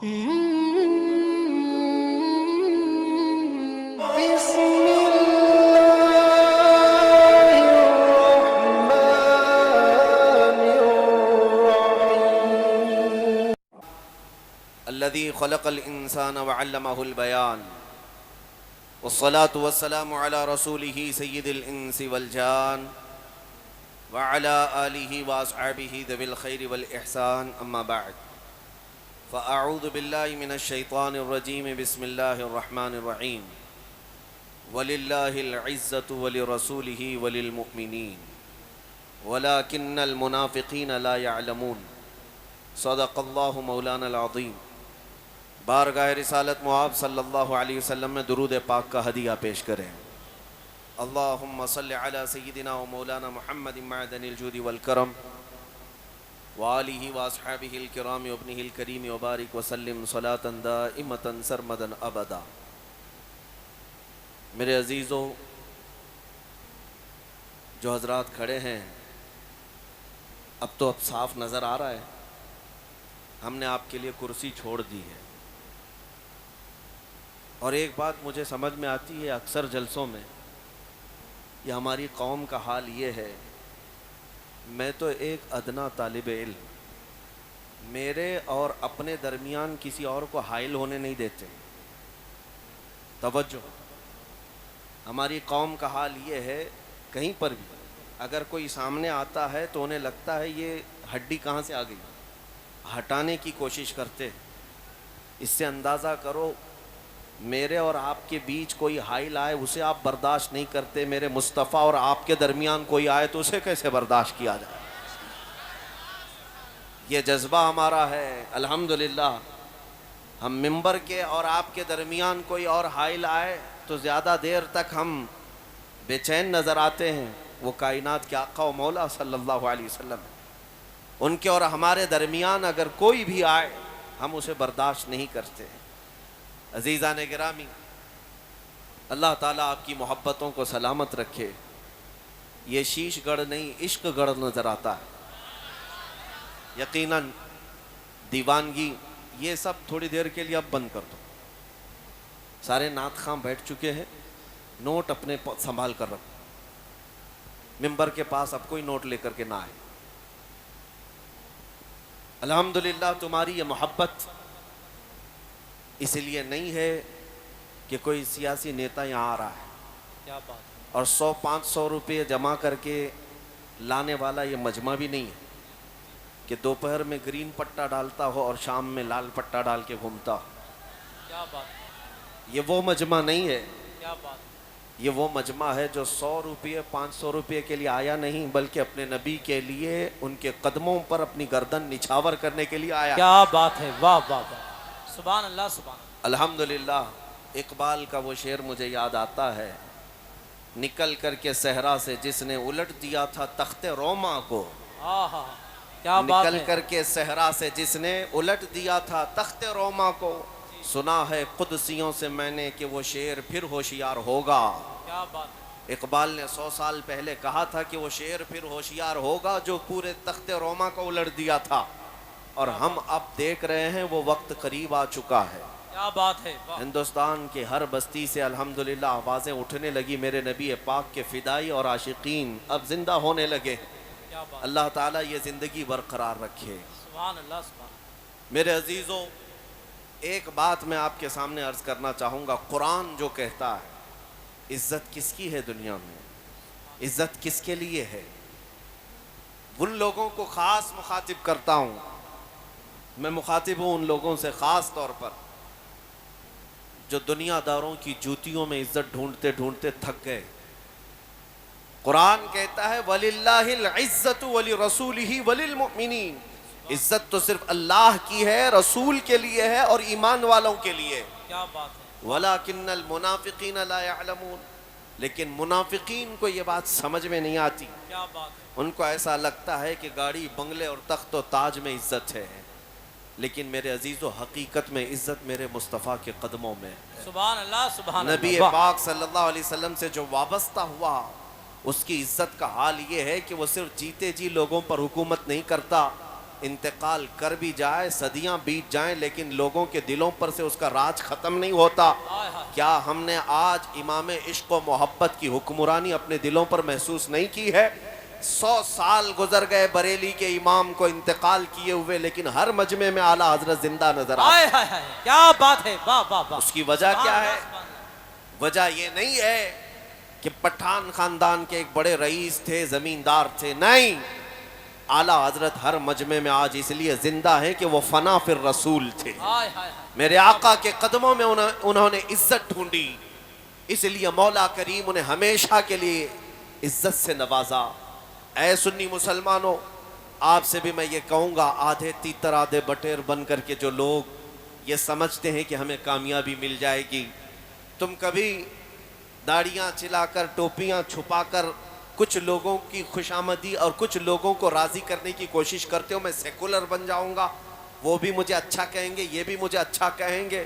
الذي خلق الإنسان وعلمه البيان والصلاة والسلام على رسوله سيد الإنس والجان وعلى آله وأصحابه ذوي الخير والإحسان أما بعد فأعوذ بالله من الشيطان الرجيم بسم الله الرحمن الرحيم ولله العزة ولرسوله وللمؤمنين ولكن المنافقين لا يعلمون صدق الله مولانا العظيم بارگاہ رسالت معاب صلی اللہ علیہ وسلم میں درود پاک کا ہدیہ پیش کریں۔ اللہم صلی علی سیدنا و مولانا محمد معدن الجود والکرم وآلہ واصحابہ الکرام وابنہ الکریم وبارک وسلم صلاة دائمتا سرمدا ابدا۔ میرے عزیزو، جو حضرات کھڑے ہیں اب صاف نظر آ رہا ہے، ہم نے آپ کے لیے کرسی چھوڑ دی ہے۔ اور ایک بات مجھے سمجھ میں آتی ہے اکثر جلسوں میں، یہ ہماری قوم کا حال یہ ہے، میں تو ایک ادنا طالب علم، میرے اور اپنے درمیان کسی اور کو حائل ہونے نہیں دیتے۔ توجہ، ہماری قوم کا حال یہ ہے، کہیں پر بھی اگر کوئی سامنے آتا ہے تو انہیں لگتا ہے یہ ہڈی کہاں سے آ گئی، ہٹانے کی کوشش کرتے۔ اس سے اندازہ کرو میرے اور آپ کے بیچ کوئی حائل آئے اسے آپ برداشت نہیں کرتے، میرے مصطفیٰ اور آپ کے درمیان کوئی آئے تو اسے کیسے برداشت کیا جائے؟ یہ جذبہ ہمارا ہے۔ الحمدللہ ہم ممبر کے اور آپ کے درمیان کوئی اور حائل آئے تو زیادہ دیر تک ہم بے چین نظر آتے ہیں۔ وہ کائنات کے آقا و مولا صلی اللہ علیہ وسلم، ان کے اور ہمارے درمیان اگر کوئی بھی آئے ہم اسے برداشت نہیں کرتے۔ عزیزان گرامی، اللہ تعالیٰ آپ کی محبتوں کو سلامت رکھے۔ یہ شیش گڑھ نہیں، عشق گڑھ نظر آتا ہے۔ یقیناً دیوانگی یہ سب تھوڑی دیر کے لیے اب بند کر دو۔ سارے نعت خواں بیٹھ چکے ہیں، نوٹ اپنے سنبھال کر رکھو۔ ممبر کے پاس اب کوئی نوٹ لے کر کے نہ آئے۔ الحمدللہ تمہاری یہ محبت اس لیے نہیں ہے کہ کوئی سیاسی نیتا یہاں آ رہا ہے اور 100-500 روپے جمع کر کے لانے والا یہ مجمع بھی نہیں ہے کہ دوپہر میں گرین پٹا ڈالتا ہو اور شام میں لال پٹا ڈال کے گھومتا ہو۔ یہ وہ مجمع نہیں ہے۔ یہ وہ مجمع ہے جو 100 روپے 500 روپے کے لیے آیا نہیں، بلکہ اپنے نبی کے لیے ان کے قدموں پر اپنی گردن نچھاور کرنے کے لیے آیا۔ کیا بات ہے، واہ واہ واہ، سبحان اللہ سبحان اللہ۔ الحمدللہ اقبال کا وہ شعر مجھے یاد آتا ہے، نکل کر کے صحرا سے جس نے الٹ دیا تھا تخت روما کو، کیا بات ہے، نکل کر کے صحرا سے جس نے الٹ دیا تھا تخت روما کو، سنا ہے قدسیوں سے میں نے کہ وہ شعر پھر ہوشیار ہوگا۔ کیا بات ہے۔ اقبال نے 100 سال پہلے کہا تھا کہ وہ شعر پھر ہوشیار ہوگا جو پورے تخت روما کو الٹ دیا تھا، اور ہم اب دیکھ رہے ہیں وہ وقت قریب آ چکا ہے۔ کیا بات ہے، ہندوستان کے ہر بستی سے الحمدللہ آوازیں اٹھنے لگی، میرے نبی پاک کے فدائی اور عاشقین اب زندہ ہونے لگے۔ اللہ تعالیٰ یہ زندگی برقرار رکھے۔ سبحان اللہ سبحان اللہ۔ میرے عزیزو، ایک بات میں آپ کے سامنے عرض کرنا چاہوں گا، قرآن جو کہتا ہے عزت کس کی ہے دنیا میں، عزت کس کے لیے ہے، ان لوگوں کو خاص مخاطب کرتا ہوں۔ میں مخاطب ہوں ان لوگوں سے خاص طور پر جو دنیا داروں کی جوتیوں میں عزت ڈھونڈتے ڈھونڈتے تھک گئے۔ قرآن کہتا ہے وَلِلَّهِ الْعِزَّةُ وَلِرَسُولِهِ وَلِلْمُؤْمِنِينَ، عزت تو صرف اللہ کی ہے، رسول کے لیے ہے اور ایمان والوں کے لیے۔ کیا بات ہے۔ وَلَكِنَّ الْمُنَافِقِينَ لَا يَعْلَمُونَ، لیکن منافقین کو یہ بات سمجھ میں نہیں آتی۔ کیا بات ہے۔ ان کو ایسا لگتا ہے کہ گاڑی بنگلے اور تخت و تاج میں عزت ہے، لیکن میرے عزیزو حقیقت میں عزت میرے مصطفیٰ کے قدموں میں ہے۔ سبحان اللہ سبحان اللہ۔ نبی پاک صلی اللہ علیہ وسلم سے جو وابستہ ہوا اس کی عزت کا حال یہ ہے کہ وہ صرف جیتے جی لوگوں پر حکومت نہیں کرتا، انتقال کر بھی جائے، صدیاں بیت جائیں، لیکن لوگوں کے دلوں پر سے اس کا راج ختم نہیں ہوتا۔ کیا ہم نے آج امام عشق و محبت کی حکمرانی اپنے دلوں پر محسوس نہیں کی ہے؟ 100 سال گزر گئے بریلی کے امام کو انتقال کیے ہوئے، لیکن ہر مجمع میں اعلیٰ حضرت زندہ نظر آتے ہیں۔ کیا بات ہے، واہ واہ واہ۔ اس کی وجہ کیا ہے؟ وجہ یہ نہیں ہے کہ پٹھان خاندان کے ایک بڑے رئیس تھے، زمیندار تھے، نہیں، اعلیٰ حضرت ہر مجمع میں آج اس لیے زندہ ہے کہ وہ فنا فی الرسول تھے۔ میرے آقا کے قدموں میں انہوں نے عزت ڈھونڈی، اس لیے مولا کریم انہیں ہمیشہ کے لیے عزت سے نوازا۔ اے سنی مسلمانوں، آپ سے بھی میں یہ کہوں گا، آدھے تیتر آدھے بٹیر بن کر کے جو لوگ یہ سمجھتے ہیں کہ ہمیں کامیابی مل جائے گی، تم کبھی داڑیاں چلا کر، ٹوپیاں چھپا کر کچھ لوگوں کی خوشامدی اور کچھ لوگوں کو راضی کرنے کی کوشش کرتے ہو، میں سیکولر بن جاؤں گا، وہ بھی مجھے اچھا کہیں گے، یہ بھی مجھے اچھا کہیں گے،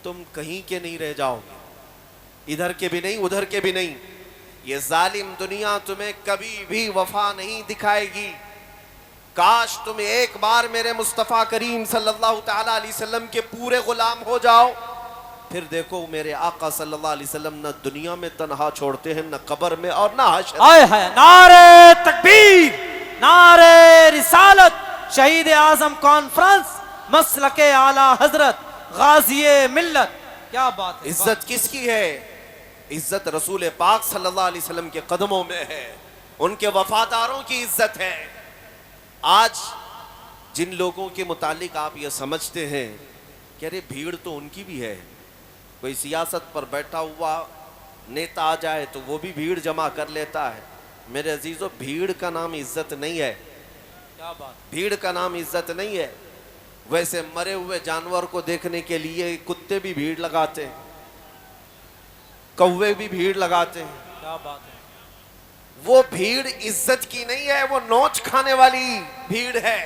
تم کہیں کے نہیں رہ جاؤ گے، ادھر کے بھی نہیں ادھر کے بھی نہیں۔ یہ ظالم دنیا تمہیں کبھی بھی وفا نہیں دکھائے گی۔ کاش تم ایک بار میرے مصطفیٰ کریم صلی اللہ تعالیٰ علیہ وسلم کے پورے غلام ہو جاؤ، پھر دیکھو میرے آقا صلی اللہ علیہ وسلم نہ دنیا میں تنہا چھوڑتے ہیں، نہ قبر میں اور نہ حشر۔ نعرے تکبیر، نعرے رسالت، شہید اعظم کانفرنس، مسلک اعلیٰ حضرت، غازی ملت۔ کیا بات ہے۔ عزت کس کی ہے؟ عزت رسول پاک صلی اللہ علیہ وسلم کے قدموں میں ہے، ان کے وفاداروں کی عزت ہے۔ آج جن لوگوں کے متعلق آپ یہ سمجھتے ہیں کہ ارے بھیڑ تو ان کی بھی ہے، کوئی سیاست پر بیٹھا ہوا نیتا آ جائے تو وہ بھی بھیڑ جمع کر لیتا ہے، میرے عزیزو بھیڑ کا نام عزت نہیں ہے، کیا بات۔ بھیڑ کا نام عزت نہیں ہے۔ ویسے مرے ہوئے جانور کو دیکھنے کے لیے کتے بھی بھیڑ لگاتے ہیں، کوے بھی بھیڑ لگاتے ہیں، کیا بات ہے۔ وہ بھیڑ عزت کی نہیں ہے، وہ نوچ کھانے والی بھیڑ ہے،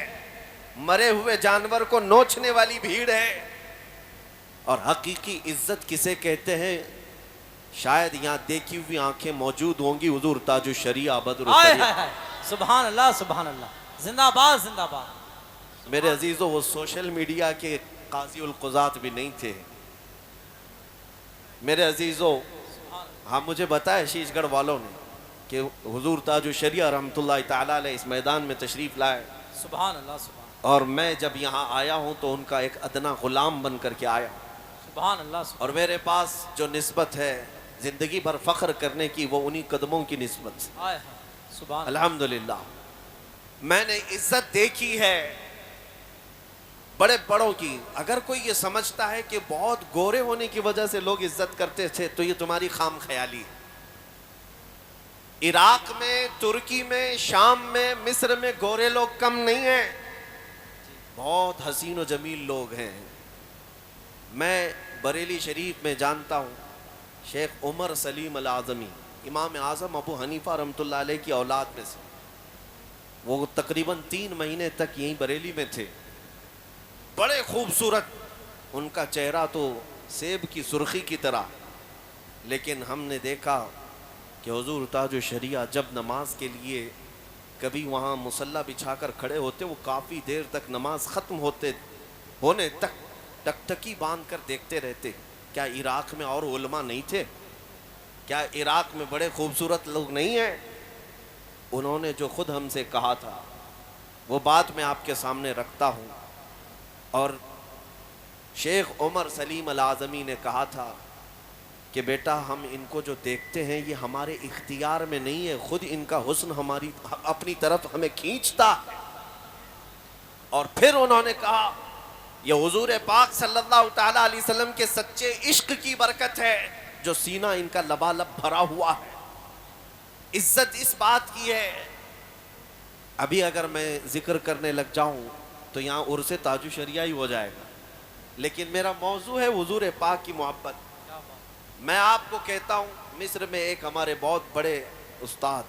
مرے ہوئے جانور کو نوچنے والی بھیڑ ہے۔ اور حقیقی عزت کسے کہتے ہیں؟ شاید یہاں دیکھی ہوئی آنکھیں موجود ہوں گی، حضور تاج الشریعہ بدر الشریعہ۔ سبحان اللہ سبحان اللہ، زندہ باد زندہ باد۔ میرے عزیزو، وہ سوشل میڈیا کے قاضی القضات بھی نہیں تھے۔ میرے عزیزو، ہاں مجھے بتایا شیش گڑھ والوں نے کہ حضور تاج الشریعہ رحمۃ اللہ تعالیٰ علیہ اس میدان میں تشریف لائے، سبحان اللہ سبحان اللہ، اور میں جب یہاں آیا ہوں تو ان کا ایک ادنا غلام بن کر کے آیا، سبحان اللہ سبحان اور میرے پاس جو نسبت ہے زندگی بھر فخر کرنے کی، وہ انہی قدموں کی نسبت سے، اللہ، سبحان اللہ۔ الحمدللہ میں نے عزت دیکھی ہے بڑے بڑوں کی۔ اگر کوئی یہ سمجھتا ہے کہ بہت گورے ہونے کی وجہ سے لوگ عزت کرتے تھے تو یہ تمہاری خام خیالی ہے۔ عراق میں، ترکی میں، شام میں، مصر میں گورے لوگ کم نہیں ہیں، بہت حسین و جمیل لوگ ہیں۔ میں بریلی شریف میں جانتا ہوں شیخ عمر سلیم الاعظمی، امام اعظم ابو حنیفہ رحمۃ اللہ علیہ کی اولاد میں سے، وہ تقریباً 3 مہینے تک یہیں بریلی میں تھے، بڑے خوبصورت، ان کا چہرہ تو سیب کی سرخی کی طرح، لیکن ہم نے دیکھا کہ حضور تاج الشریعہ جب نماز کے لیے کبھی وہاں مصلی بچھا کر کھڑے ہوتے، وہ کافی دیر تک نماز ختم ہونے تک ٹکٹکی باندھ کر دیکھتے رہتے۔ کیا عراق میں اور علماء نہیں تھے؟ کیا عراق میں بڑے خوبصورت لوگ نہیں ہیں؟ انہوں نے جو خود ہم سے کہا تھا وہ بات میں آپ کے سامنے رکھتا ہوں، اور شیخ عمر سلیم الاعظمی نے کہا تھا کہ بیٹا ہم ان کو جو دیکھتے ہیں یہ ہمارے اختیار میں نہیں ہے، خود ان کا حسن ہماری اپنی طرف ہمیں کھینچتا ہے۔ اور پھر انہوں نے کہا یہ حضور پاک صلی اللہ تعالیٰ علیہ وسلم کے سچے عشق کی برکت ہے جو سینہ ان کا لبالب بھرا ہوا ہے۔ عزت اس بات کی ہے، ابھی اگر میں ذکر کرنے لگ جاؤں تو یہاں عرس تاج الشریعہ ہی ہو جائے گا، لیکن میرا موضوع ہے حضور پاک کی محبت۔ میں آپ کو کہتا ہوں، مصر میں ایک ہمارے بہت بڑے استاد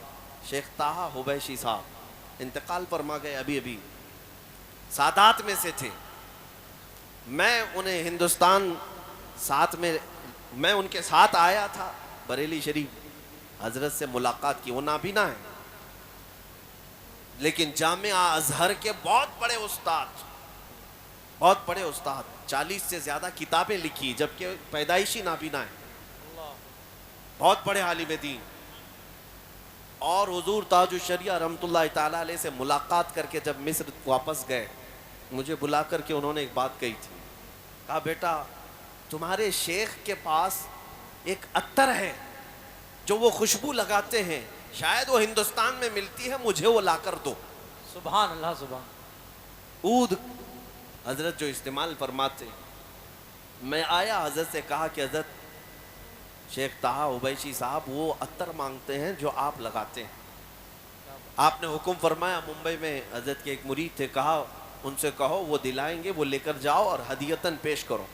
شیخ طاہا حبیشی صاحب انتقال فرما گئے، ابھی سادات میں سے تھے۔ میں انہیں ہندوستان میں ان کے ساتھ آیا تھا بریلی شریف، حضرت سے ملاقات کی، وہ نابینا ہے، لیکن جامعہ ازہر کے بہت بڑے استاد 40 سے زیادہ کتابیں لکھی، جبکہ پیدائشی نابینا ہے، بہت بڑے عالم دین. اور حضور تاج الشریعہ رحمۃ اللہ تعالیٰ علیہ سے ملاقات کر کے جب مصر واپس گئے، مجھے بلا کر کے انہوں نے ایک بات کہی تھی. کہا بیٹا تمہارے شیخ کے پاس ایک عطر ہے جو وہ خوشبو لگاتے ہیں، شاید وہ ہندوستان میں ملتی ہے، مجھے وہ لا کر دو. سبحان اللہ سبحان. عود حضرت جو استعمال فرماتے. میں آیا، حضرت سے کہا کہ حضرت شیخ طہا عبیشی صاحب وہ عطر مانگتے ہیں جو آپ لگاتے ہیں. آپ نے حکم فرمایا، ممبئی میں حضرت کے ایک مرید تھے، کہا ان سے کہو وہ دلائیں گے، وہ لے کر جاؤ اور ہدیتاً پیش کرو.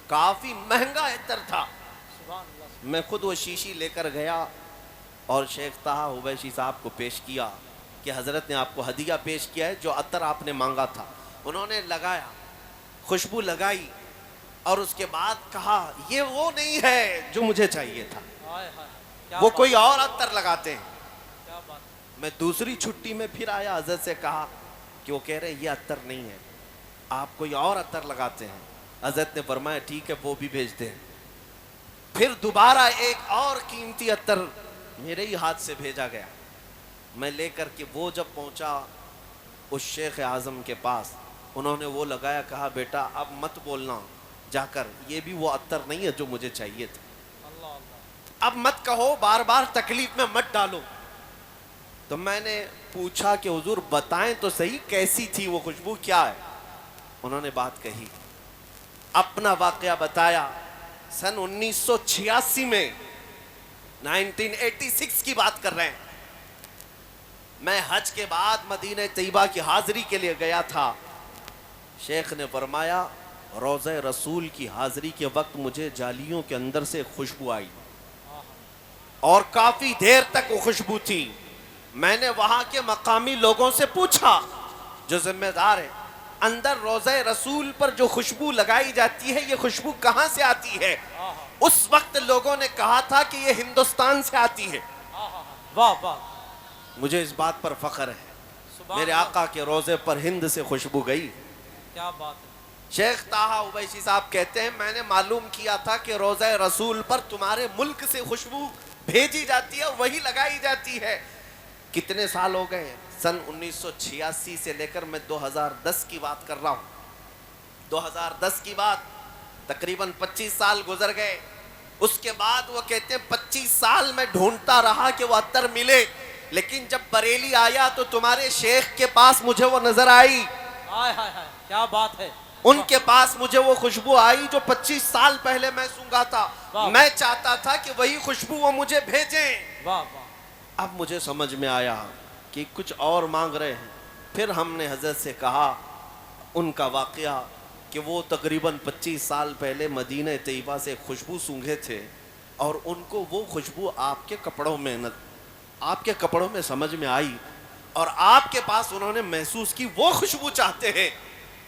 کافی مہنگا عطر تھا. سبحان اللہ. میں خود وہ شیشی لے کر گیا اور شیخ طہا عبیشی صاحب کو پیش کیا کہ حضرت نے آپ کو ہدیہ پیش کیا ہے، جو عطر آپ نے مانگا تھا. انہوں نے لگایا، خوشبو لگائی اور اس کے بعد کہا یہ وہ نہیں ہے جو مجھے چاہیے تھا، ہائے ہائے کیا وہ بات، کوئی اور عطر لگاتے ہیں. کیا بات. میں دوسری چھٹی میں پھر آیا، حضرت سے کہا کہ وہ کہہ رہے ہیں یہ عطر نہیں ہے، آپ کوئی اور عطر لگاتے ہیں. حضرت نے فرمایا ٹھیک ہے وہ بھی بھیجتے ہیں. پھر دوبارہ ایک اور قیمتی عطر میرے ہی ہاتھ سے بھیجا گیا. میں لے کر کے وہ جب پہنچا اس شیخ اعظم کے پاس، انہوں نے وہ لگایا. کہا بیٹا اب مت بولنا جا کر یہ بھی وہ عطر نہیں ہے جو مجھے چاہیے تھا، اللہ اللہ. اب مت کہو، بار بار تکلیف میں مت ڈالو. تو میں نے پوچھا کہ حضور بتائیں تو صحیح کیسی تھی وہ خوشبو، کیا ہے؟ انہوں نے بات کہی، اپنا واقعہ بتایا. سن 1986 میں 1986 کی بات کر رہے ہیں. میں حج کے بعد مدینہ طیبہ کی حاضری کے لیے گیا تھا. شیخ نے فرمایا روضہ رسول کی حاضری کے وقت مجھے جالیوں کے اندر سے خوشبو آئی اور کافی دیر تک وہ خوشبو تھی. میں نے وہاں کے مقامی لوگوں سے پوچھا جو ذمہ دار ہیں، اندر روضہ رسول پر جو خوشبو لگائی جاتی ہے یہ خوشبو کہاں سے آتی ہے؟ اس وقت لوگوں نے کہا تھا کہ یہ ہندوستان سے آتی ہے. واہ واہ. مجھے اس بات پر فخر ہے، سبحان میرے اللہ. آقا کے روضے پر ہند سے خوشبو گئی. کیا بات ہے. شیخ طہا عبیشی صاحب کہتے ہیں میں نے معلوم کیا تھا کہ روضہ رسول پر تمہارے ملک سے خوشبو بھیجی جاتی ہے، وہی لگائی جاتی ہے. کتنے سال ہو گئے؟ سن 1986 سے لے کر میں 2010 کی بات کر رہا ہوں. 2010 کی بات، تقریباً 25 سال گزر گئے. اس کے بعد وہ کہتے ہیں 25 سال میں ڈھونڈتا رہا کہ وہ عطر ملے، لیکن جب بریلی آیا تو تمہارے شیخ کے پاس مجھے وہ نظر آئی. ہائے ہائے ہائے کیا بات ہے. ان کے پاس مجھے وہ خوشبو آئی جو 25 سال پہلے میں سونگا تھا. میں چاہتا تھا کہ وہی خوشبو وہ مجھے بھیجیں. واہ واہ. اب مجھے سمجھ میں آیا کہ کچھ اور مانگ رہے ہیں. پھر ہم نے حضرت سے کہا ان کا واقعہ کہ وہ تقریباً 25 سال پہلے مدینہ طیبہ سے خوشبو سونگھے تھے اور ان کو وہ خوشبو آپ کے کپڑوں میں سمجھ میں آئی اور آپ کے پاس انہوں نے محسوس کی وہ خوشبو چاہتے ہیں.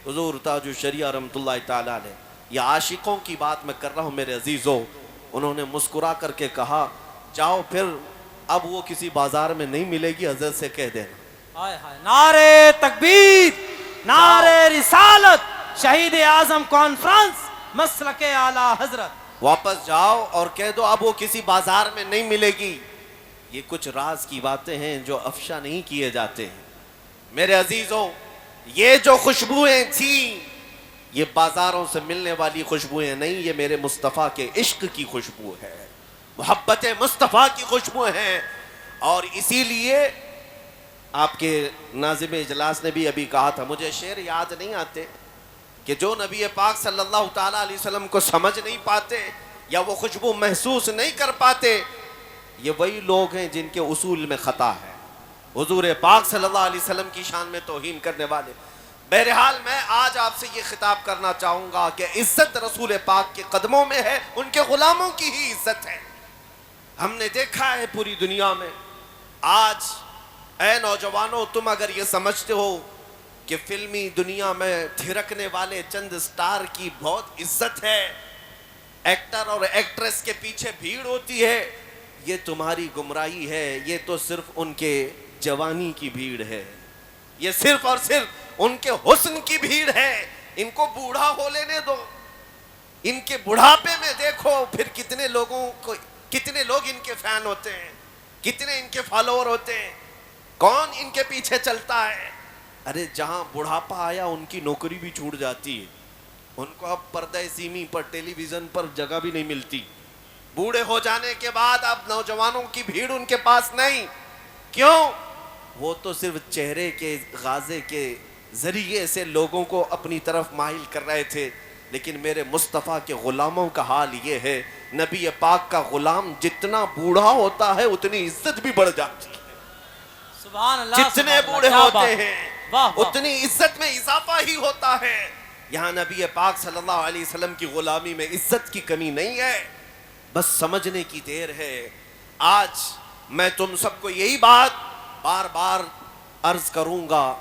حضور تاج الشریعہ رحمۃ اللہ تعالیٰ علیہ، یہ عاشقوں کی بات میں کر رہا ہوں میرے عزیزو. انہوں نے مسکرا کر کے کہا جاؤ پھر اب وہ کسی بازار میں نہیں ملے گی، حضرت سے کہہ دینا. ہائے ہائے. نعرے تکبیر، نعرے رسالت، شہید اعظم کانفرنس، مسلک اعلیٰ حضرت. واپس جاؤ اور کہہ دو اب وہ کسی بازار میں نہیں ملے گی. یہ کچھ راز کی باتیں ہیں جو افشا نہیں کیے جاتے ہیں. میرے عزیزوں یہ جو خوشبوئیں تھیں یہ بازاروں سے ملنے والی خوشبوئیں نہیں، یہ میرے مصطفیٰ کے عشق کی خوشبو ہے، محبت مصطفیٰ کی خوشبو ہیں. اور اسی لیے آپ کے ناظم اجلاس نے بھی ابھی کہا تھا، مجھے شعر یاد نہیں آتے، کہ جو نبی پاک صلی اللہ تعالیٰ علیہ وسلم کو سمجھ نہیں پاتے یا وہ خوشبو محسوس نہیں کر پاتے، یہ وہی لوگ ہیں جن کے اصول میں خطا ہے، حضور پاک صلی اللہ علیہ وسلم کی شان میں توہین کرنے والے. بہرحال میں آج آپ سے یہ خطاب کرنا چاہوں گا کہ عزت رسول پاک کے قدموں میں ہے، ان کے غلاموں کی ہی عزت ہے. ہم نے دیکھا ہے پوری دنیا میں آج، اے نوجوانوں تم اگر یہ سمجھتے ہو کہ فلمی دنیا میں تھرکنے والے چند سٹار کی بہت عزت ہے، ایکٹر اور ایکٹریس کے پیچھے بھیڑ ہوتی ہے، یہ تمہاری گمراہی ہے. یہ تو صرف ان کے جوانی کی بھیڑ ہے. یہ صرف اور صرف ان کے حسن کی بھیڑ ہے. ان کو بوڑھا ہو لینے دو. ان کے بڑھاپے میں دیکھو پھر کتنے لوگ ان کے فین ہوتے ہیں, کتنے ان کے فالوور ہوتے ہیں, کون ان کے پیچھے چلتا ہے. ارے جہاں بڑھاپا آیا ان کی نوکری بھی چھوٹ جاتی ہے. ان کو اب پردہ سیمی پر, ٹیلی ویژن پر جگہ بھی نہیں ملتی. بوڑھے ہو جانے کے بعد اب نوجوانوں کی بھیڑ ان کے پاس نہیں. کیوں؟ وہ تو صرف چہرے کے غازے کے ذریعے سے لوگوں کو اپنی طرف مائل کر رہے تھے. لیکن میرے مصطفیٰ کے غلاموں کا حال یہ ہے, نبی پاک کا غلام جتنا بوڑھا ہوتا ہے اتنی عزت بھی بڑھ جاتی ہے. سبحان اللہ, جتنے سبحان بوڑھے اللہ, کیا ہوتے بات. ہیں واہ واہ. اتنی عزت میں اضافہ ہی ہوتا ہے. یہاں نبی پاک صلی اللہ علیہ وسلم کی غلامی میں عزت کی کمی نہیں ہے, بس سمجھنے کی دیر ہے. آج میں تم سب کو یہی بات بار بار عرض کروں گا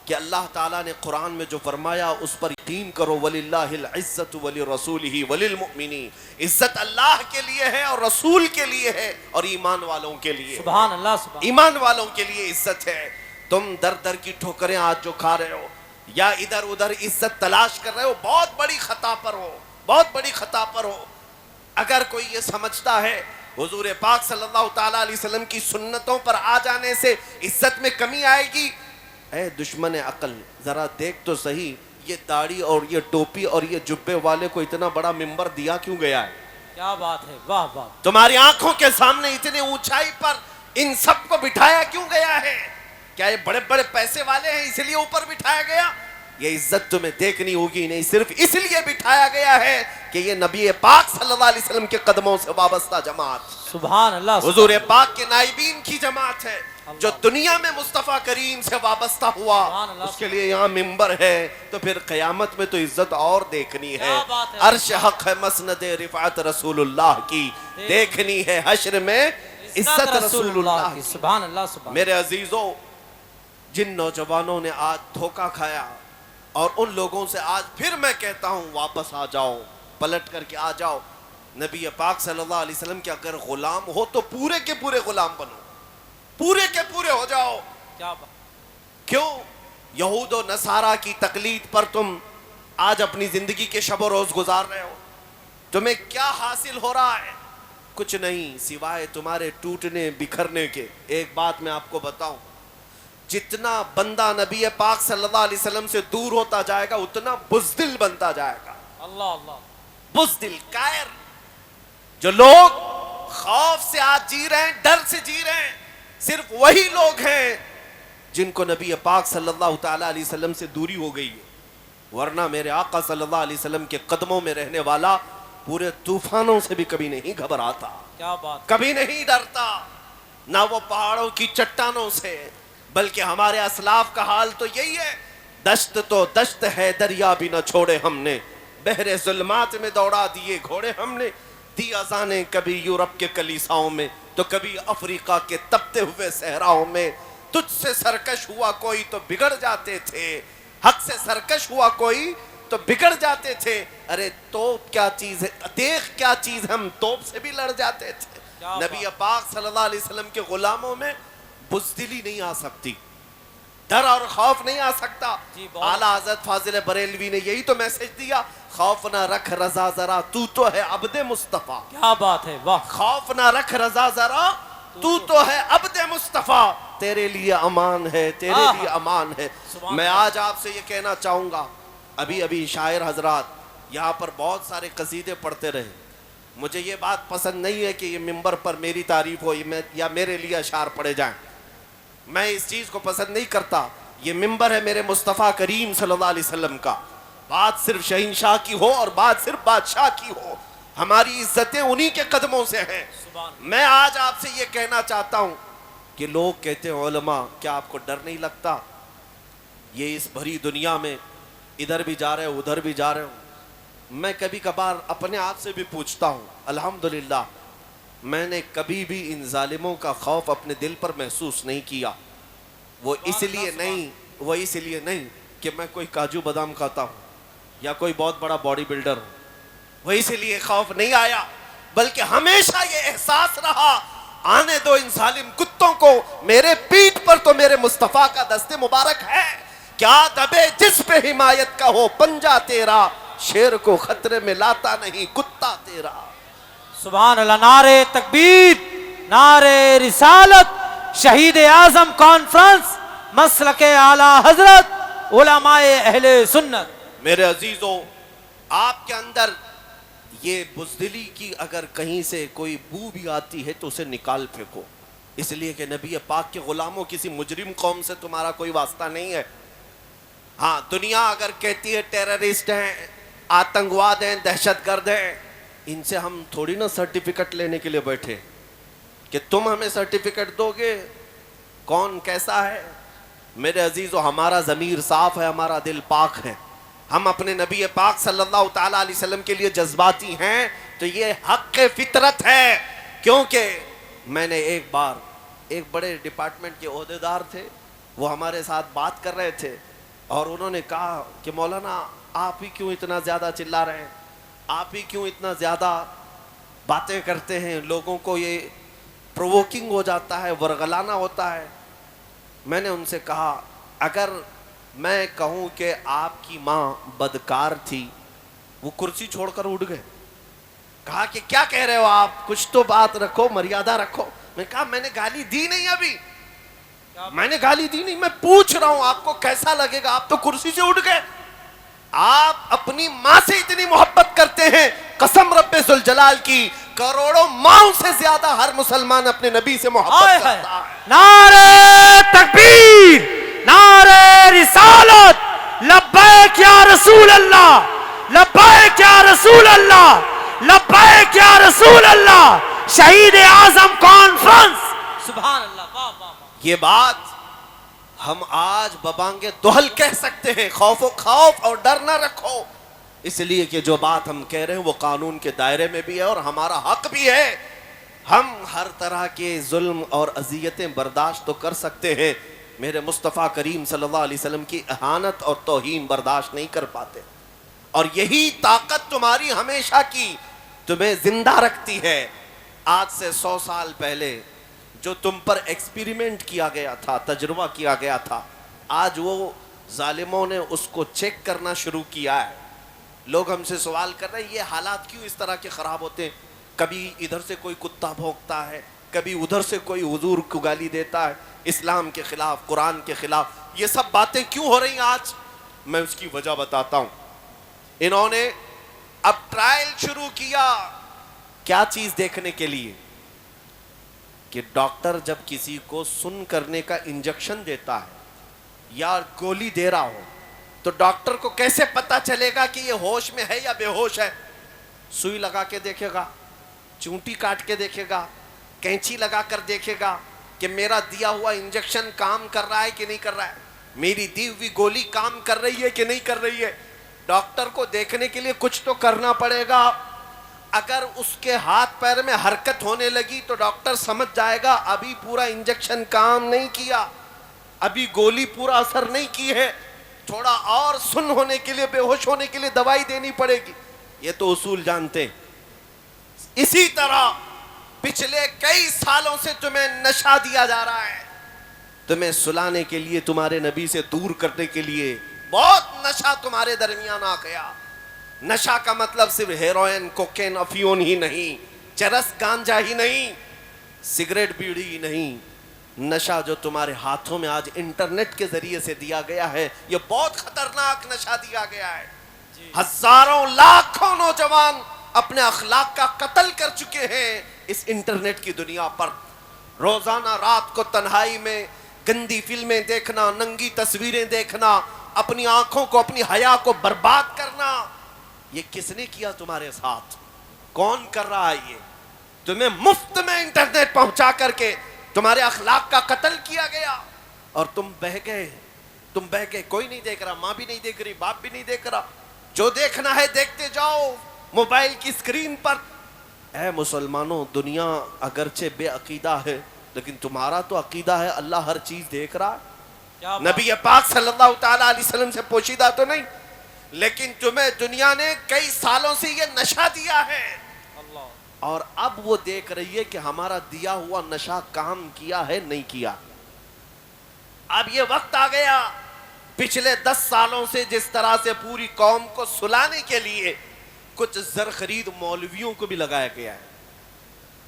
کہ اللہ تعالیٰ نے قرآن میں جو فرمایا اس پر یقین کرو. وَلِلَّهِ الْعِزَّةُ وَلِرَسُولِهِ وَلِلْمُؤْمِنِينَ. عزت اللہ کے لیے ہے اور رسول کے لیے ہے اور ایمان والوں کے لیے. سبحان اللہ, سبحان. ایمان والوں کے لیے عزت ہے. تم در در کی ٹھوکریں آج جو کھا رہے ہو یا ادھر ادھر عزت تلاش کر رہے ہو, بہت بڑی خطا پر ہو, بہت بڑی خطا پر ہو. اگر کوئی یہ سمجھتا ہے حضور پاک صلی اللہ تعالیٰ علیہ وسلم کی سنتوں پر آ جانے سے عزت میں کمی آئے گی, اے دشمن عقل ذرا دیکھ تو صحیح, یہ داڑھی اور یہ ٹوپی اور یہ جبے والے کو اتنا بڑا ممبر دیا کیوں گیا ہے؟ کیا بات ہے, واہ واہ. تمہاری آنکھوں کے سامنے اتنی اونچائی پر ان سب کو بٹھایا کیوں گیا ہے؟ کیا یہ بڑے بڑے پیسے والے ہیں اس لیے اوپر بٹھایا گیا؟ یہ عزت تمہیں دیکھنی ہوگی, نہیں صرف اس لیے بٹھایا گیا ہے کہ یہ نبی پاک صلی اللہ علیہ وسلم کے قدموں سے وابستہ جماعت, سبحان اللہ, حضور پاک کے نائبین کی جماعت ہے. جو دنیا میں مصطفیٰ کریم سے وابستہ ہوا اس کے لیے یہاں ممبر ہے, تو پھر قیامت میں تو عزت اور دیکھنی ہے. عرش حق ہے مسند رفعت رسول اللہ کی, دیکھنی ہے حشر میں عزت رسول اللہ کی. سبحان اللہ, سبحان. میرے عزیزوں, جن نوجوانوں نے آج دھوکہ کھایا اور ان لوگوں سے آج پھر میں کہتا ہوں واپس آ جاؤ, پلٹ کر کے آ جاؤ. نبی پاک صلی اللہ علیہ وسلم کے اگر غلام ہو تو پورے کے پورے غلام بنو, پورے کے پورے ہو جاؤ. کیا بات. کیوں یہود و نصارہ کی تقلید پر تم آج اپنی زندگی کے شب و روز گزار رہے ہو؟ تمہیں کیا حاصل ہو رہا ہے؟ کچھ نہیں سوائے تمہارے ٹوٹنے بکھرنے کے. ایک بات میں آپ کو بتاؤں, جتنا بندہ نبی پاک صلی اللہ علیہ وسلم سے دور ہوتا جائے گا اتنا بزدل بنتا جائے گا. اللہ اللہ, بزدل, کائر. جو لوگ خوف سے آج جی رہے ہیں, ڈر سے جی رہے ہیں, صرف وہی لوگ ہیں جن کو نبی پاک صلی اللہ تعالیٰ علیہ وسلم سے دوری ہو گئی ہے. ورنہ میرے آقا صلی اللہ علیہ وسلم کے قدموں میں رہنے والا پورے طوفانوں سے بھی کبھی نہیں گھبراتا, کیا بات. کبھی نہیں ڈرتا, نہ وہ پہاڑوں کی چٹانوں سے. بلکہ ہمارے اسلاف کا حال تو یہی ہے, دشت تو دشت ہے دریا بھی نہ چھوڑے ہم نے, بحر ظلمات میں دوڑا دیے گھوڑے ہم نے, دی اذانیں کبھی یورپ کے کلیساؤں میں تو کبھی افریقہ کے تپتے ہوئے صحراؤں میں. تجھ سے سرکش ہوا کوئی تو بگڑ جاتے تھے, حق سے سرکش ہوا کوئی تو بگڑ جاتے تھے. ارے توپ کیا چیز ہے, دیکھ کیا چیز, ہم توپ سے بھی لڑ جاتے تھے. نبی پاک صلی اللہ علیہ وسلم کے غلاموں میں بزدلی نہیں آ سکتی, ڈر اور خوف نہیں آ سکتا. اعلیٰ حضرت فاضل بریلوی نے یہی تو میسج دیا, خوف نہ رکھ رضا ذرا تو تو ہے عبد مصطفیٰ. کیا بات ہے, واہ. خوف نہ رکھ رضا ذرا تو تو ہے عبد مصطفیٰ, تیرے لیے امان ہے, تیرے لیے امان ہے. میں آج آپ سے یہ کہنا چاہوں گا, ابھی شاعر حضرات یہاں پر بہت سارے قصیدے پڑھتے رہے. مجھے یہ بات پسند نہیں ہے کہ یہ ممبر پر میری تعریف ہو یا میرے لیے اشعار پڑھے جائیں. میں اس چیز کو پسند نہیں کرتا. یہ ممبر ہے میرے مصطفیٰ کریم صلی اللہ علیہ وسلم کا. بات صرف شہنشاہ کی ہو اور بات صرف بادشاہ کی ہو, ہماری عزتیں انہی کے قدموں سے ہیں. میں آج آپ سے یہ کہنا چاہتا ہوں کہ لوگ کہتے ہیں علماء, کیا آپ کو ڈر نہیں لگتا؟ یہ اس بھری دنیا میں ادھر بھی جا رہے ہو ادھر بھی جا رہے ہو. میں کبھی کبھار اپنے آپ سے بھی پوچھتا ہوں, الحمدللہ میں نے کبھی بھی ان ظالموں کا خوف اپنے دل پر محسوس نہیں کیا. وہ اس لیے نہیں کہ میں کوئی کاجو بادام کھاتا ہوں یا کوئی بہت بڑا باڈی بلڈر ہوں, وہ اس لیے خوف نہیں آیا, بلکہ ہمیشہ یہ احساس رہا آنے دو ان ظالم کتوں کو، میرے پیٹھ پر تو میرے مصطفیٰ کا دست مبارک ہے، کیا دبے جس پہ حمایت کا ہو پنجہ تیرا، شیر کو خطرے میں لاتا نہیں کتا تیرا۔ سبحان اللہ، نعرے تکبیر، نعرے رسالت، شہید اعظم کانفرنس، مسلک اعلی حضرت، علماء اہل سنت۔ میرے عزیزوں، آپ کے اندر یہ بزدلی کی اگر کہیں سے کوئی بو بھی آتی ہے تو اسے نکال پھینکو، اس لیے کہ نبی پاک کے غلاموں کسی مجرم قوم سے تمہارا کوئی واسطہ نہیں ہے۔ ہاں، دنیا اگر کہتی ہے ٹیررسٹ ہیں، آتنکواد ہیں، دہشت گرد ہیں، ان سے ہم تھوڑی نا سرٹیفکیٹ لینے کے لیے بیٹھے کہ تم ہمیں سرٹیفکیٹ دو گے، کون کیسا ہے۔ میرے عزیزو، ہمارا ضمیر صاف ہے، ہمارا دل پاک ہے، ہم اپنے نبی پاک صلی اللہ تعالیٰ علیہ وسلم کے لیے جذباتی ہیں تو یہ حق فطرت ہے۔ کیونکہ میں نے ایک بار ایک بڑے ڈپارٹمنٹ کے عہدیدار تھے، وہ ہمارے ساتھ بات کر رہے تھے اور انہوں نے کہا کہ مولانا آپ ہی کیوں اتنا زیادہ چلا رہے ہیں، آپ ہی کیوں اتنا زیادہ باتیں کرتے ہیں، لوگوں کو یہ پرووکنگ ہو جاتا ہے، ورغلانا ہوتا ہے۔ میں نے ان سے کہا اگر میں کہوں کہ آپ کی ماں بدکار تھی، وہ کرسی چھوڑ کر اٹھ گئے، کہا کہ کیا کہہ رہے ہو آپ، کچھ تو بات رکھو، مریادہ رکھو۔ میں کہا میں نے گالی دی نہیں، ابھی میں نے گالی دی نہیں، میں پوچھ رہا ہوں آپ کو کیسا لگے گا، آپ تو کرسی سے اٹھ گئے۔ آپ اپنی ماں سے اتنی محبت کرتے ہیں، قسم رب ذوالجلال کی کروڑوں ماؤں سے زیادہ ہر مسلمان اپنے نبی سے محبت کرتا ہے۔ نعرے تکبیر، نعرے رسالت، لبیک یا رسول اللہ، لبیک یا رسول اللہ، لبیک یا رسول اللہ، شہید اعظم کانفرنس۔ سبحان اللہ، واہ واہ واہ۔ یہ بات ہم آج ببانگ دہل کہہ سکتے ہیں، خوف اور ڈر نہ رکھو، اس لیے کہ جو بات ہم کہہ رہے ہیں وہ قانون کے دائرے میں بھی ہے اور ہمارا حق بھی ہے۔ ہم ہر طرح کے ظلم اور اذیتیں برداشت تو کر سکتے ہیں، میرے مصطفیٰ کریم صلی اللہ علیہ وسلم کی اہانت اور توہین برداشت نہیں کر پاتے، اور یہی طاقت تمہاری ہمیشہ کی تمہیں زندہ رکھتی ہے۔ آج سے 100 سال پہلے جو تم پر ایکسپیریمنٹ کیا گیا تھا، تجربہ کیا گیا تھا، آج وہ ظالموں نے اس کو چیک کرنا شروع کیا ہے۔ لوگ ہم سے سوال کر رہے ہیں یہ حالات کیوں اس طرح کے خراب ہوتے ہیں، کبھی ادھر سے کوئی کتا بھونکتا ہے، کبھی ادھر سے کوئی حضور کو گالی دیتا ہے، اسلام کے خلاف، قرآن کے خلاف، یہ سب باتیں کیوں ہو رہی ہیں آج؟ میں اس کی وجہ بتاتا ہوں۔ انہوں نے اب ٹرائل شروع کیا، کیا چیز دیکھنے کے لیے کہ ڈاکٹر جب کسی کو سن کرنے کا انجیکشن دیتا ہے یا گولی دے رہا ہو تو ڈاکٹر کو کیسے پتا چلے گا کہ یہ ہوش میں ہے یا بے ہوش ہے؟ سوئی لگا کے دیکھے گا، چونٹی کاٹ کے دیکھے گا، کینچی لگا کر دیکھے گا کہ میرا دیا ہوا انجیکشن کام کر رہا ہے کہ نہیں کر رہا ہے، میری دی ہوئی گولی کام کر رہی ہے کہ نہیں کر رہی ہے۔ ڈاکٹر کو دیکھنے کے لیے کچھ تو کرنا پڑے گا۔ اگر اس کے ہاتھ پیر میں حرکت ہونے لگی تو ڈاکٹر سمجھ جائے گا ابھی پورا انجیکشن کام نہیں کیا، ابھی گولی پورا اثر نہیں کی ہے، تھوڑا اور سن ہونے کے لیے، بے ہوش ہونے کے لیے دوائی دینی پڑے گی۔ یہ تو اصول جانتے ہیں۔ اسی طرح پچھلے کئی سالوں سے تمہیں نشہ دیا جا رہا ہے، تمہیں سلانے کے لیے، تمہارے نبی سے دور کرنے کے لیے بہت نشہ تمہارے درمیان آ گیا۔ نشہ کا مطلب صرف ہیروئن، کوکین، افیون ہی نہیں، چرس، گانجا ہی نہیں، سگریٹ، بیڑی ہی نہیں، نشہ جو تمہارے ہاتھوں میں آج انٹرنیٹ کے ذریعے سے دیا گیا ہے، یہ بہت خطرناک نشہ دیا گیا ہے۔ ہزاروں لاکھوں نوجوان اپنے اخلاق کا قتل کر چکے ہیں اس انٹرنیٹ کی دنیا پر۔ روزانہ رات کو تنہائی میں گندی فلمیں دیکھنا، ننگی تصویریں دیکھنا، اپنی آنکھوں کو، اپنی حیا کو برباد کرنا، یہ کس نے کیا تمہارے ساتھ؟ کون کر رہا ہے؟ یہ تمہیں مفت میں انٹرنیٹ پہنچا کر کے تمہارے اخلاق کا قتل کیا گیا اور تم بہ گئے، کوئی نہیں دیکھ رہا، ماں بھی نہیں دیکھ رہی، باپ بھی نہیں دیکھ رہا، جو دیکھنا ہے دیکھتے جاؤ موبائل کی اسکرین پر۔ اے مسلمانوں، دنیا اگرچہ بے عقیدہ ہے لیکن تمہارا تو عقیدہ ہے اللہ ہر چیز دیکھ رہا ہے۔ نبی پاک صلی اللہ تعالیٰ علیہ وسلم سے پوشیدہ تو نہیں، لیکن تمہیں دنیا نے کئی سالوں سے یہ نشہ دیا ہے۔ اور اب وہ دیکھ رہی ہے کہ ہمارا دیا ہوا نشہ کام کیا ہے نہیں کیا. اب یہ وقت آ گیا. پچھلے 10 سالوں سے جس طرح سے پوری قوم کو سلانے کے لیے کچھ زر خرید مولویوں کو بھی لگایا گیا ہے,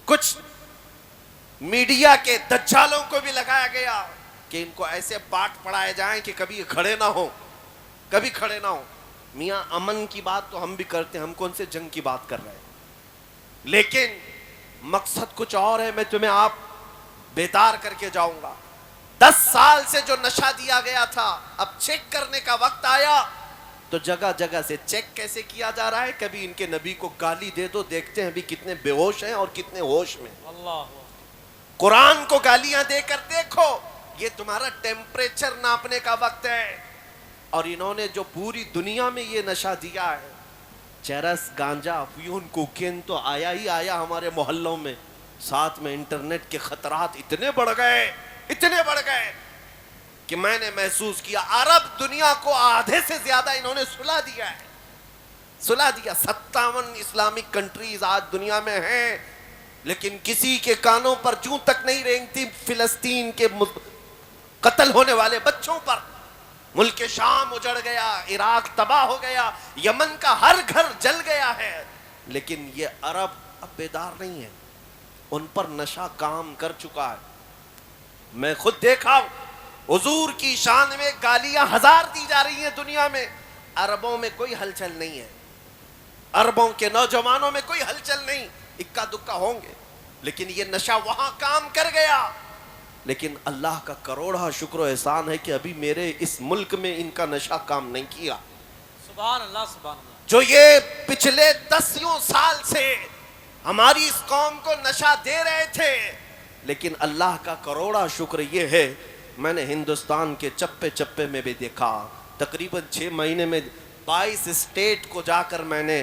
کچھ میڈیا کے دجالوں کو بھی لگایا گیا کہ ان کو ایسے پاٹ پڑھائے جائیں کہ کبھی کھڑے نہ ہو, کبھی کھڑے نہ ہو. میاں امن کی بات تو ہم بھی کرتے ہیں, ہم کون سے جنگ کی بات کر رہے ہیں, لیکن مقصد کچھ اور ہے. میں تمہیں آپ بیدار کر کے جاؤں گا. 10 سال سے جو نشہ دیا گیا تھا, اب چیک کرنے کا وقت آیا تو جگہ جگہ سے چیک کیسے کیا جا رہا ہے. کبھی ان کے نبی کو گالی دے دو, دیکھتے ہیں ابھی کتنے بے ہوش ہیں اور کتنے ہوش میں. قرآن کو گالیاں دے کر دیکھو, یہ تمہارا ٹیمپریچر ناپنے کا وقت ہے. اور انہوں نے جو پوری دنیا میں یہ نشہ دیا ہے, چرس, گانجا, افیون, کوکین تو آیا ہی آیا ہمارے محلوں میں. ساتھ میں انٹرنیٹ کے خطرات اتنے بڑھ گئے کہ میں نے محسوس کیا عرب دنیا کو آدھے سے زیادہ انہوں نے سلا دیا ہے, سلا دیا. 57 اسلامک کنٹریز آج دنیا میں ہیں, لیکن کسی کے کانوں پر جوں تک نہیں رینگتی فلسطین کے قتل ہونے والے بچوں پر. ملک شام اجڑ گیا, عراق تباہ ہو گیا, یمن کا ہر گھر جل گیا ہے, لیکن یہ عرب اب بیدار نہیں ہے, ان پر نشہ کام کر چکا ہے. میں خود دیکھا, حضور کی شان میں گالیاں 1000 دی جا رہی ہیں دنیا میں. عربوں میں کوئی ہلچل نہیں ہے, عربوں کے نوجوانوں میں کوئی ہلچل نہیں, اکا دکا ہوں گے, لیکن یہ نشہ وہاں کام کر گیا. لیکن اللہ کا کروڑا شکر و احسان ہے کہ ابھی میرے اس ملک میں ان کا نشہ کام نہیں کیا. سبحان اللہ, سبحان اللہ. جو یہ پچھلے 10 سال سے ہماری اس قوم کو نشہ دے رہے تھے, لیکن اللہ کا کروڑا شکر یہ ہے, میں نے ہندوستان کے چپے چپے میں بھی دیکھا. تقریباً 6 مہینے میں 22 اسٹیٹ کو جا کر میں نے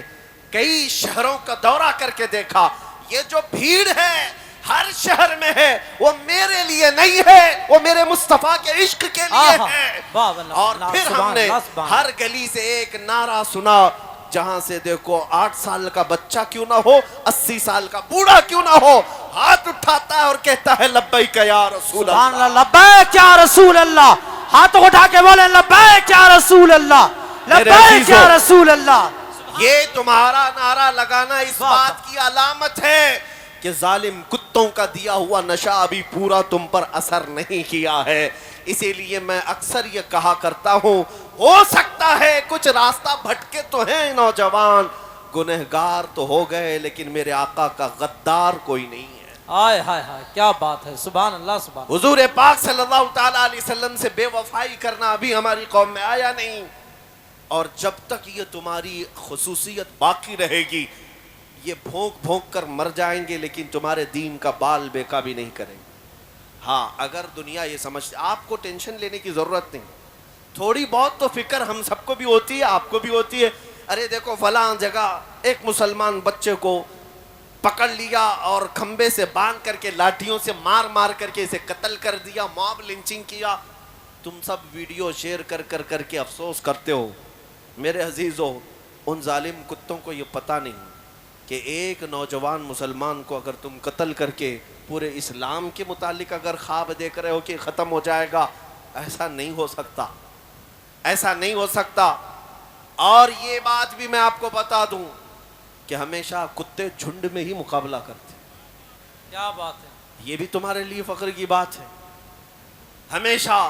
کئی شہروں کا دورہ کر کے دیکھا. یہ جو بھیڑ ہے ہر شہر میں ہے, وہ میرے لیے نہیں ہے, وہ میرے مصطفیٰ کے عشق کے لیے ہے. اور پھر ہم نے ہر گلی سے ایک نعرہ سنا, جہاں سے دیکھو 8 سال کا بچہ کیوں نہ ہو, 80 سال کا بوڑھا کیوں نہ ہو, ہاتھ اٹھاتا ہے اور کہتا ہے لبیک یا رسول اللہ. سبحان اللہ, لبیک یا رسول اللہ. ہاتھوں اٹھا کے بولیں لبیک یا رسول اللہ, لبیک یا رسول اللہ. یہ تمہارا نعرہ لگانا اس بات کی علامت ہے کہ ظالم کتوں کا دیا ہوا نشہ ابھی پورا تم پر اثر نہیں کیا ہے. اسی لیے میں اکثر یہ کہا کرتا ہوں, ہو سکتا ہے کچھ راستہ بھٹکے تو ہیں نوجوان, گنہگار تو ہو گئے, لیکن میرے آقا کا غدار کوئی نہیں ہے. ہائے ہائے ہائے, کیا بات ہے, سبحان اللہ, سبحان اللہ. حضور پاک صلی اللہ تعالیٰ علیہ وسلم سے بے وفائی کرنا ابھی ہماری قوم میں آیا نہیں, اور جب تک یہ تمہاری خصوصیت باقی رہے گی, یہ بھونک بھونک کر مر جائیں گے, لیکن تمہارے دین کا بال بیکا بھی نہیں کریں گے. ہاں, اگر دنیا یہ سمجھتے, آپ کو ٹینشن لینے کی ضرورت نہیں, تھوڑی بہت تو فکر ہم سب کو بھی ہوتی ہے, آپ کو بھی ہوتی ہے. ارے دیکھو فلاں جگہ ایک مسلمان بچے کو پکڑ لیا اور کھمبے سے باندھ کر کے لاٹھیوں سے مار مار کر کے اسے قتل کر دیا, موب لنچنگ کیا. تم سب ویڈیو شیئر کر کر کر کے افسوس کرتے ہو. میرے عزیزو, ان ظالم کتوں کو یہ پتہ نہیں کہ ایک نوجوان مسلمان کو اگر تم قتل کر کے پورے اسلام کے متعلق اگر خواب دیکھ رہے ہو کہ ختم ہو جائے گا, ایسا نہیں ہو سکتا, ایسا نہیں ہو سکتا. اور یہ بات بھی میں آپ کو بتا دوں کہ ہمیشہ کتے جھنڈ میں ہی مقابلہ کرتے. کیا بات ہے, یہ بھی تمہارے لیے فخر کی بات ہے. ہمیشہ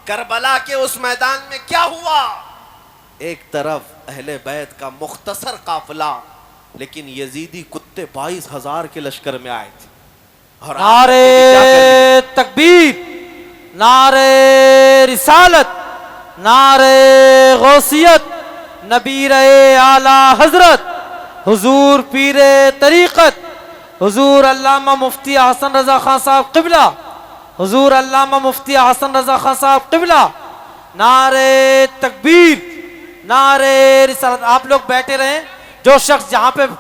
کربلا کے اس میدان میں کیا ہوا, ایک طرف اہل بیت کا مختصر قافلہ, لیکن یزیدی کتے 22,000 کے لشکر میں آئے تھے. اور نعرے تکبیر, نعرے رسالت, نعرے غوثیت, نبیر اعلیٰ حضرت حضور پیر طریقت, حضور علامہ مفتی حسن رضا خان صاحب قبلہ, حضور علامہ مفتی حسن رضا خان صاحب قبلہ. نعرے تکبیر, نعرے رسالت. آپ لوگ بیٹھے رہیں, جو شخص جہاں پہ